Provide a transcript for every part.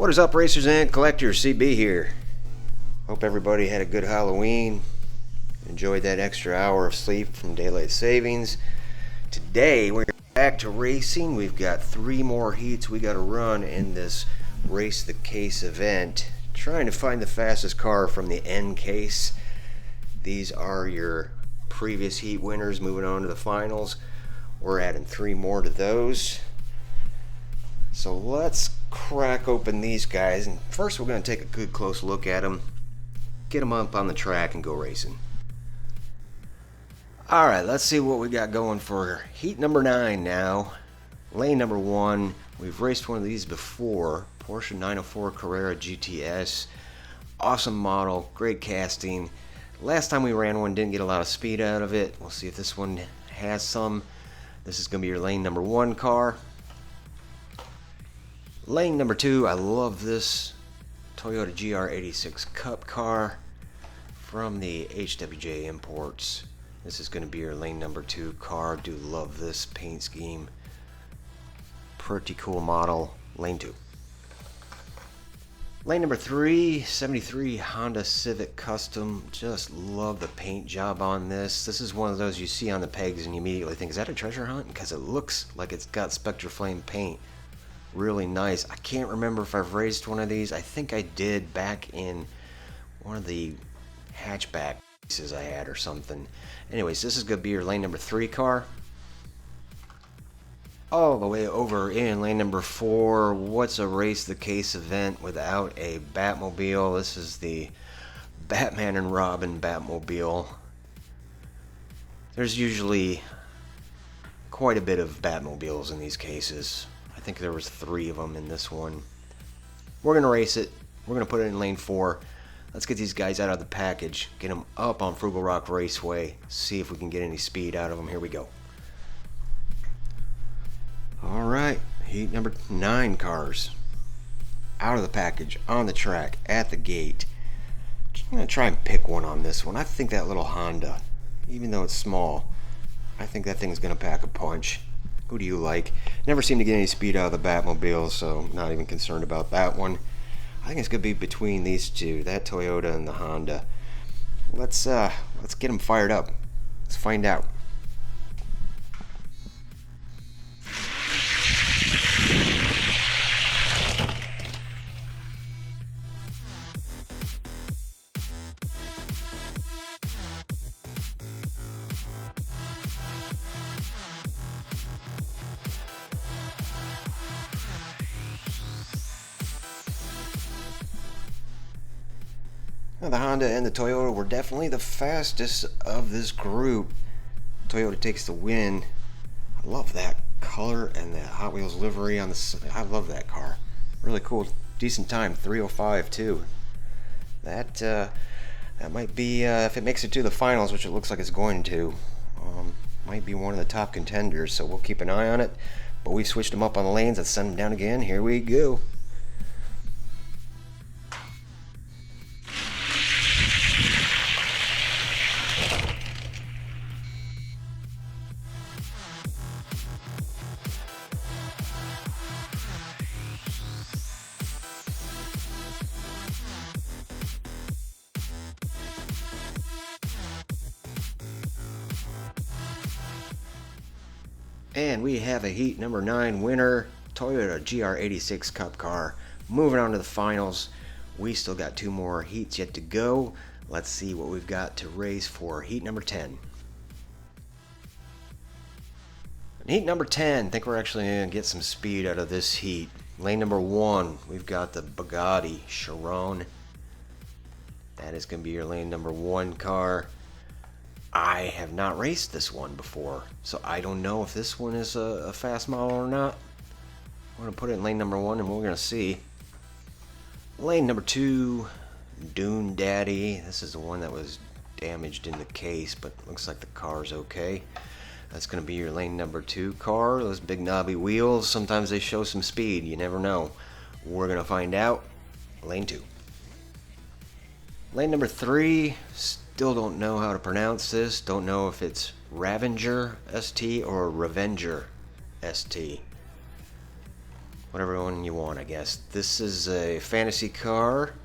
What is up, racers and collectors? CB here. Hope everybody had a good Halloween. Enjoyed that extra hour of sleep from daylight savings. Today we're back to racing. We've got 3 more heats we got to run in this Race the Case event. Trying to find the fastest car from the end case. These are your previous heat winners moving on to the finals. We're adding 3 more to those. So let's crack open these guys, and first we're going to take a good close look at them, get them up on the track and go racing. Alright, let's see what we got going for heat number 9 now. Lane number 1, we've raced one of these before, Porsche 904 Carrera GTS. Awesome model, great casting. Last time we ran one, didn't get a lot of speed out of it. We'll see if this one has some. This is going to be your lane number 1 car. Lane number 2, I love this Toyota GR86 Cup car from the HWJ Imports. This is going to be your lane number 2 car. Do love this paint scheme. Pretty cool model. Lane 2. Lane number 3, 73 Honda Civic Custom. Just love the paint job on this. This is one of those you see on the pegs and you immediately think, is that a treasure hunt? Because it looks like it's got Spectre Flame paint. Really nice. I can't remember if I've raced one of these. I think I did back in one of the hatchback pieces I had or something. Anyways, this is going to be your lane number 3 car. All the way over in lane number 4. What's a Race the Case event without a Batmobile? This is the Batman and Robin Batmobile. There's usually quite a bit of Batmobiles in these cases. I think there was 3 of them in this one. We're going to race it. We're going to put it in lane 4. Let's get these guys out of the package. Get them up on Frugal Rock Raceway. See if we can get any speed out of them. Here we go. Alright, heat number 9 cars. Out of the package, on the track, at the gate. I'm going to try and pick one on this one. I think that little Honda, even though it's small, I think that thing's going to pack a punch. Who do you like? Never seem to get any speed out of the Batmobile, so not even concerned about that one. I think it's going to be between these two, that Toyota and the Honda. Let's get them fired up. Let's find out. Now, the Honda and the Toyota were definitely the fastest of this group. Toyota takes the win. I love that color and the Hot Wheels livery on the. I love that car. Really cool, decent time, 3:05 too. That might be if it makes it to the finals, which it looks like it's going to. Might be one of the top contenders. So we'll keep an eye on it. But we switched them up on the lanes. Let's send them down again. Here we go. And we have a heat number 9 winner, Toyota GR86 Cup car. Moving on to the finals. We still got 2 more heats yet to go. Let's see what we've got to race for heat number 10. In heat number 10, I think we're actually going to get some speed out of this heat. Lane number 1, we've got the Bugatti Chiron. That is going to be your lane number 1 car. I have not raced this one before, so I don't know if this one is a fast model or not. I'm going to put it in lane number 1 and we're going to see. Lane number 2, Dune Daddy. This is the one that was damaged in the case, but looks like the car's okay. That's going to be your lane number 2 car. Those big knobby wheels, sometimes they show some speed. You never know. We're going to find out. Lane 2. Lane number 3, still don't know how to pronounce this. Don't know if it's Ravenger ST or Revenger ST. whatever one you want, I guess. This is a fantasy car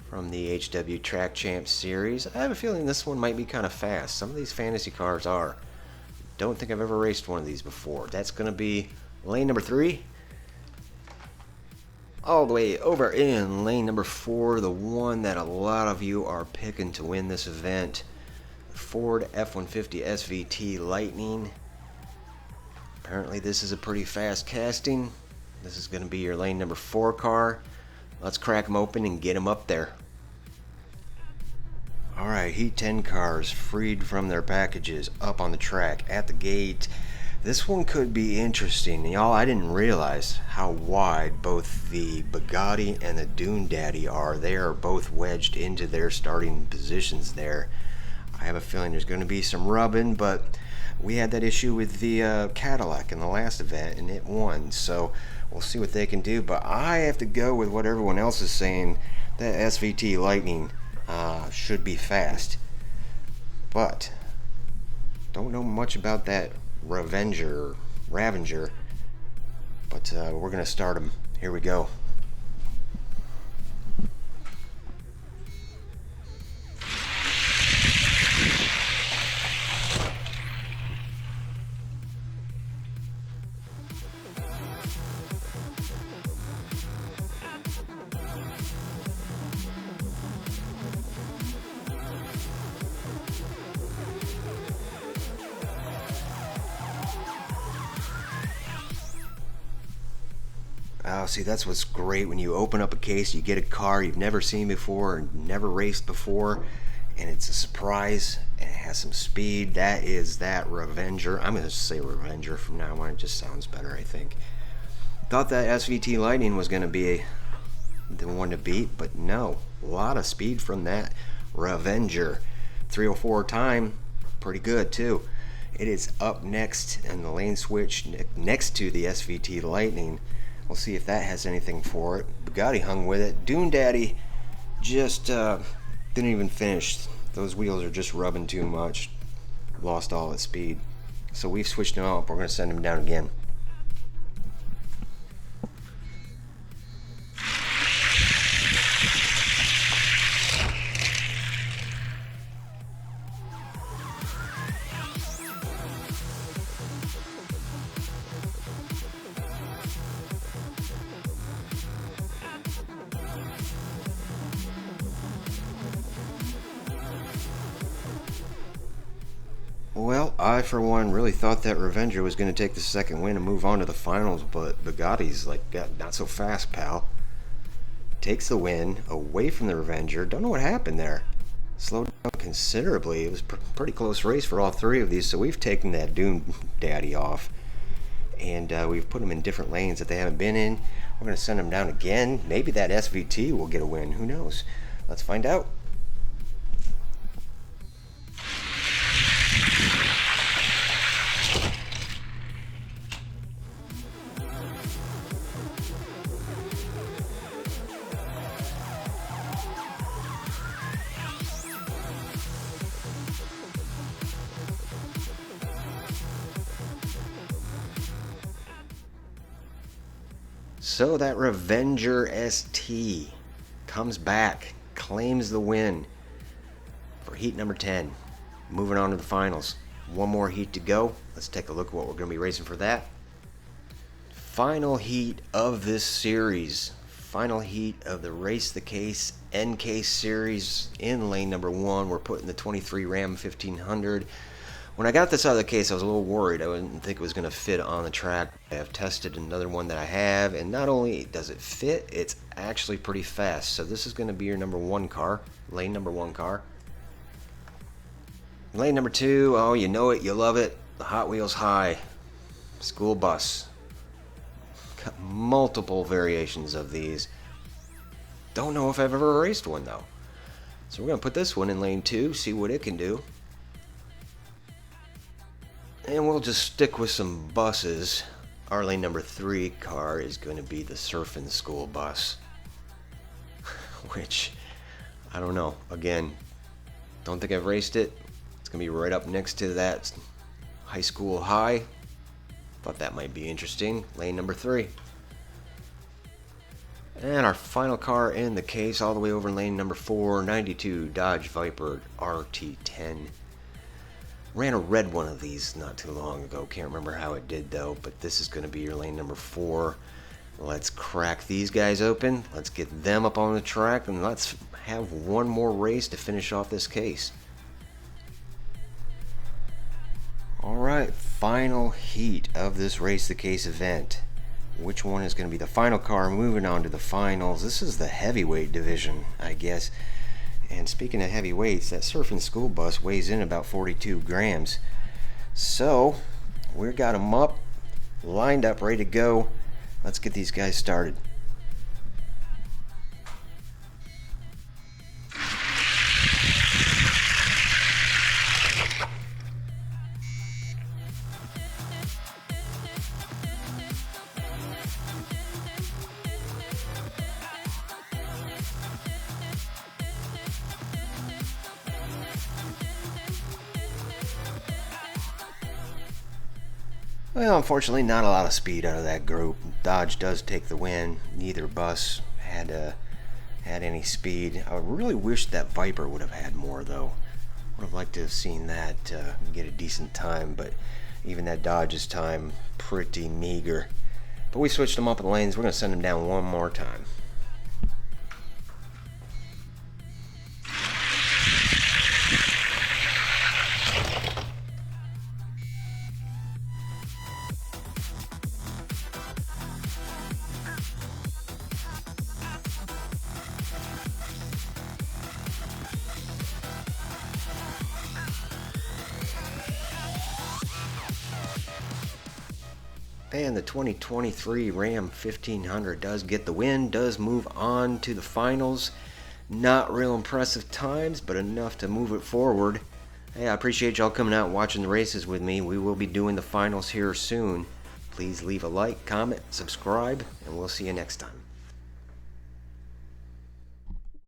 from the HW Track Champs series. I have a feeling this one might be kind of fast. Some of these fantasy cars are. Don't think I've ever raced one of these before. That's going to be lane number 3. All the way over in lane number 4, the one that a lot of you are picking to win this event. Ford F-150 SVT Lightning. Apparently this is a pretty fast casting. This is going to be your lane number 4 car. Let's crack them open and get them up there. Alright, Heat 10 cars freed from their packages up on the track at the gate. This one could be interesting. Y'all, I didn't realize how wide both the Bugatti and the Dune Daddy are. They are both wedged into their starting positions there. I have a feeling there's going to be some rubbing, but we had that issue with the Cadillac in the last event and it won. So we'll see what they can do, but I have to go with what everyone else is saying. That SVT Lightning should be fast, but don't know much about that Ravager, but we're gonna start them. Here we go. Oh, see, that's what's great when you open up a case, you get a car you've never seen before and never raced before, and it's a surprise and it has some speed. That is that Ravager. I'm going to say Ravager from now on. It just sounds better, I think. Thought that SVT Lightning was going to be the one to beat, but no. A lot of speed from that Ravager. 304 time, pretty good too. It is up next in the lane switch next to the SVT Lightning. We'll see if that has anything for it. Bugatti hung with it. Dune Daddy just didn't even finish. Those wheels are just rubbing too much. Lost all its speed. So we've switched him up. We're going to send him down again. Well, I for one really thought that Ravager was going to take the second win and move on to the finals, but Bugatti's like, not so fast, pal. Takes the win away from the Ravager. Don't know what happened there. Slowed down considerably. It was a pretty close race for all three of these, so we've taken that Dune Daddy off. And we've put them in different lanes that they haven't been in. We're going to send them down again. Maybe that SVT will get a win. Who knows? Let's find out. So that Ravager ST comes back, claims the win for heat number 10. Moving on to the finals. One more heat to go. Let's take a look at what we're going to be racing for that. Final heat of this series. Final heat of the Race the Case NK series in lane number 1. We're putting the 23 Ram 1500. When I got this out of the case, I was a little worried. I didn't think it was going to fit on the track. I have tested another one that I have, and not only does it fit, it's actually pretty fast. So this is going to be your number 1 car, lane number 1 car. Lane number 2, oh, you know it, you love it. The Hot Wheels High school bus. Got multiple variations of these. Don't know if I've ever raced one, though. So we're going to put this one in lane 2, see what it can do. And we'll just stick with some buses. Our lane number 3 car is going to be the Surfing School Bus. Which, I don't know. Again, don't think I've raced it. It's going to be right up next to that high school high. Thought that might be interesting. Lane number 3. And our final car in the case, all the way over in lane number 4, 92 Dodge Viper RT10. Ran a red one of these not too long ago. Can't remember how it did though, but this is going to be your lane number 4. Let's crack these guys open. Let's get them up on the track, and let's have one more race to finish off this case. Alright, final heat of this Race the Case event. Which one is going to be the final car? Moving on to the finals. This is the heavyweight division, I guess. And speaking of heavyweights, that surfing school bus weighs in about 42 grams. So, we got them up, lined up, ready to go. Let's get these guys started. Well, unfortunately, not a lot of speed out of that group. Dodge does take the win. Neither bus had any speed. I really wish that Viper would have had more, though. Would have liked to have seen that get a decent time, but even that Dodge's time, pretty meager. But we switched them up in the lanes. We're going to send them down one more time. And the 2023 Ram 1500 does get the win, does move on to the finals. Not real impressive times, but enough to move it forward. Hey, I appreciate y'all coming out and watching the races with me. We will be doing the finals here soon. Please leave a like, comment, subscribe, and we'll see you next time.